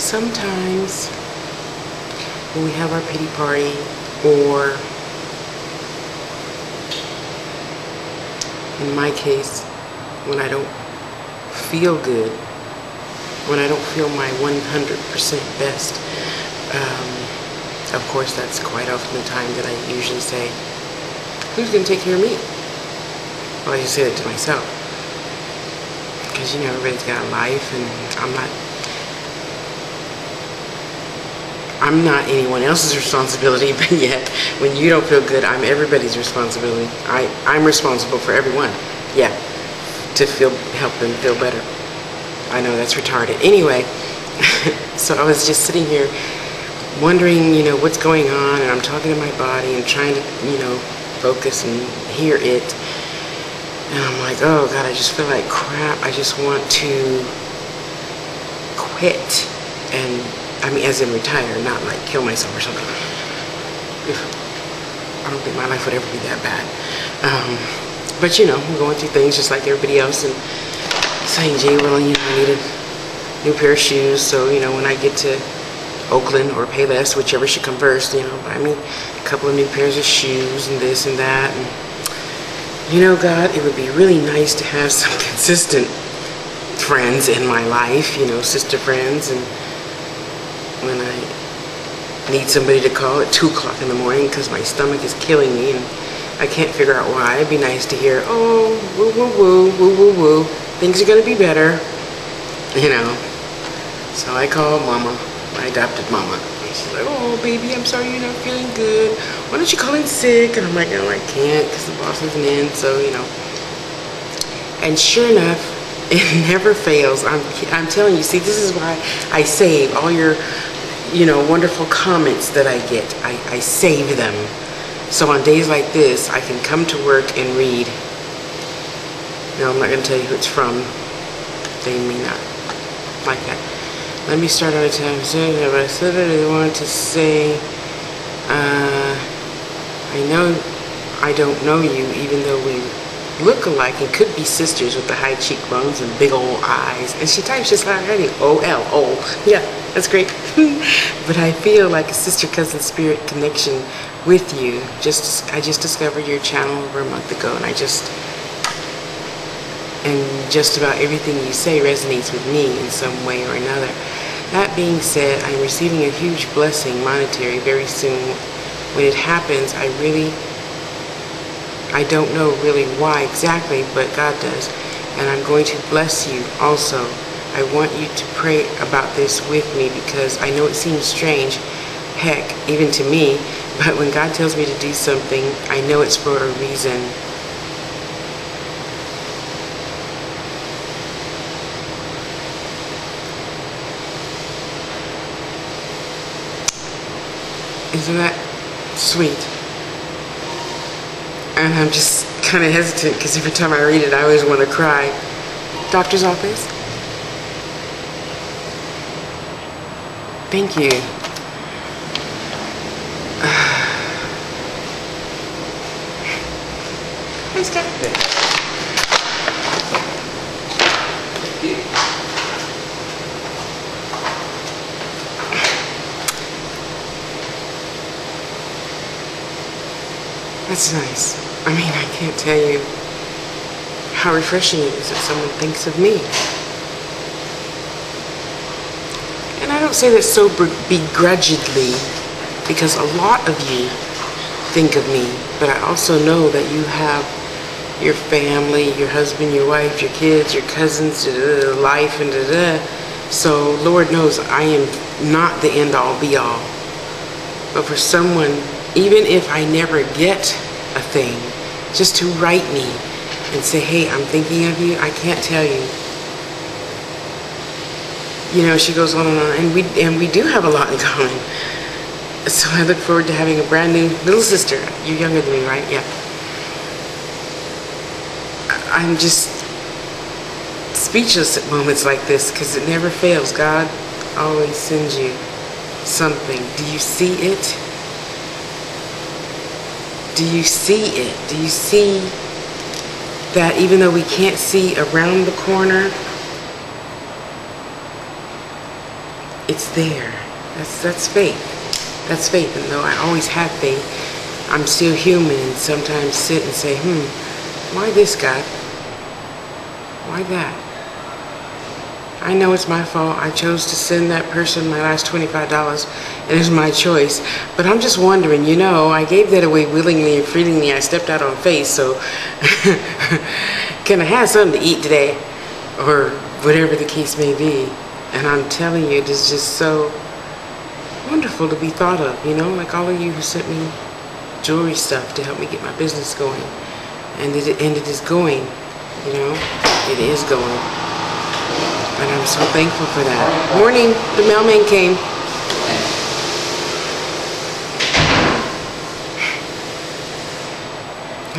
sometimes when we have our pity party, or in my case, when I don't feel good, when I don't feel my 100% best, of course that's quite often the time that I usually say, who's going to take care of me? Well, I just say that to myself. Because, you know, everybody's got a life, and I'm not anyone else's responsibility, but yet, when you don't feel good, I'm everybody's responsibility. I'm responsible for everyone, yeah, to help them feel better. I know that's retarded. Anyway, so I was just sitting here wondering, you know, what's going on, and I'm talking to my body and trying to, you know, focus and hear it. And I'm like, oh God, I just feel like crap. I just want to quit. And I mean, as in retire, not like kill myself or something. I don't think my life would ever be that bad. But you know, I'm going through things just like everybody else, and saying, gee, well, you know, I need a new pair of shoes, so, you know, when I get to Oakland or Payless, whichever should come first, you know, buy me a couple of new pairs of shoes and this and that. And, you know, God, it would be really nice to have some consistent friends in my life, you know, sister friends, and when I need somebody to call at 2 o'clock in the morning because my stomach is killing me and I can't figure out why, it'd be nice to hear, oh, woo, woo, woo, woo, woo, woo, things are going to be better, you know. So I call Mama, my adopted mama. And she's like, oh, baby, I'm sorry you're not feeling good. Why don't you call in sick? And I'm like, no, I can't because the boss isn't in, so, you know. And sure enough, it never fails. I'm telling you, see, this is why I save all your, you know, wonderful comments that I get. I save them. So on days like this, I can come to work and read. No, I'm not going to tell you who it's from. They may not like that. Let me start on a time. But I said that I wanted to say, I know I don't know you, even though we look alike and could be sisters with the high cheekbones and big old eyes. And she types just like already, O-L-O. Yeah, that's great. But I feel like a sister-cousin spirit connection with you. I just discovered your channel over a month ago, and just about everything you say resonates with me in some way or another. That being said, I'm receiving a huge blessing, monetary, very soon. When it happens, I don't know really why exactly, but God does. And I'm going to bless you also. I want you to pray about this with me because I know it seems strange, heck, even to me, but when God tells me to do something, I know it's for a reason. Isn't that sweet? And I'm just kind of hesitant because every time I read it, I always want to cry. Doctor's office? Thank you. Nice guy. That's nice. I mean, I can't tell you how refreshing it is that someone thinks of me. And I don't say that so begrudgingly, because a lot of you think of me, but I also know that you have your family, your husband, your wife, your kids, your cousins, life, and so Lord knows I am not the end-all be-all. But for someone, even if I never get a thing, just to write me and say, hey, I'm thinking of you, I can't tell you. You know, she goes on and on, and we do have a lot in common. So I look forward to having a brand new little sister. You're younger than me, right? Yeah. I'm just speechless at moments like this because it never fails. God always sends you something. Do you see it? Do you see it? Do you see that even though we can't see around the corner, it's there. That's faith. That's faith. And though I always had faith, I'm still human and sometimes sit and say, why this, God? Why that? I know it's my fault. I chose to send that person my last $25. It is my choice. But I'm just wondering, you know, I gave that away willingly and freely. I stepped out on faith, so can I have something to eat today? Or whatever the case may be. And I'm telling you, it is just so wonderful to be thought of, you know, like all of you who sent me jewelry stuff to help me get my business going. And it is going, you know, it is going. And I'm so thankful for that. Morning, the mailman came.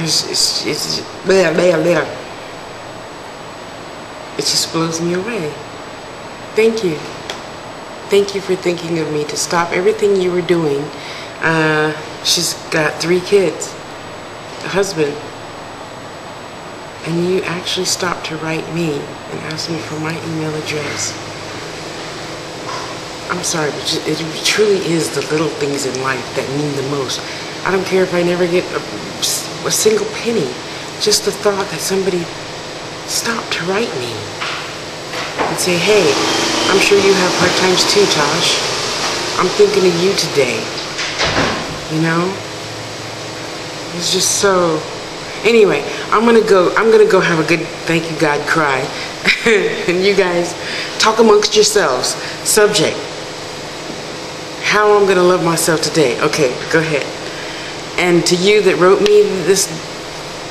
It's blah, blah, blah. It just blows me away. Thank you. Thank you for thinking of me to stop everything you were doing. She's got 3 kids, a husband. And you actually stopped to write me and ask me for my email address. I'm sorry, but it truly is the little things in life that mean the most. I don't care if I never get a single penny. Just the thought that somebody stopped to write me and say, hey, I'm sure you have hard times too, Tosh. I'm thinking of you today. You know? It's just so... Anyway, I'm gonna go have a good thank you God cry. And you guys talk amongst yourselves. Subject: how I'm gonna love myself today. Okay, go ahead. And to you that wrote me this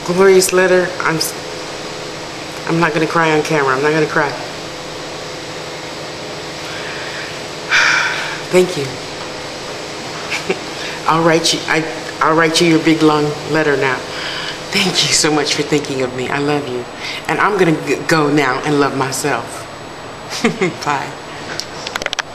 glorious letter, I'm not gonna cry on camera. I'm not gonna cry. Thank you. I'll write you your big long letter now. Thank you so much for thinking of me. I love you. And I'm going to go now and love myself. Bye.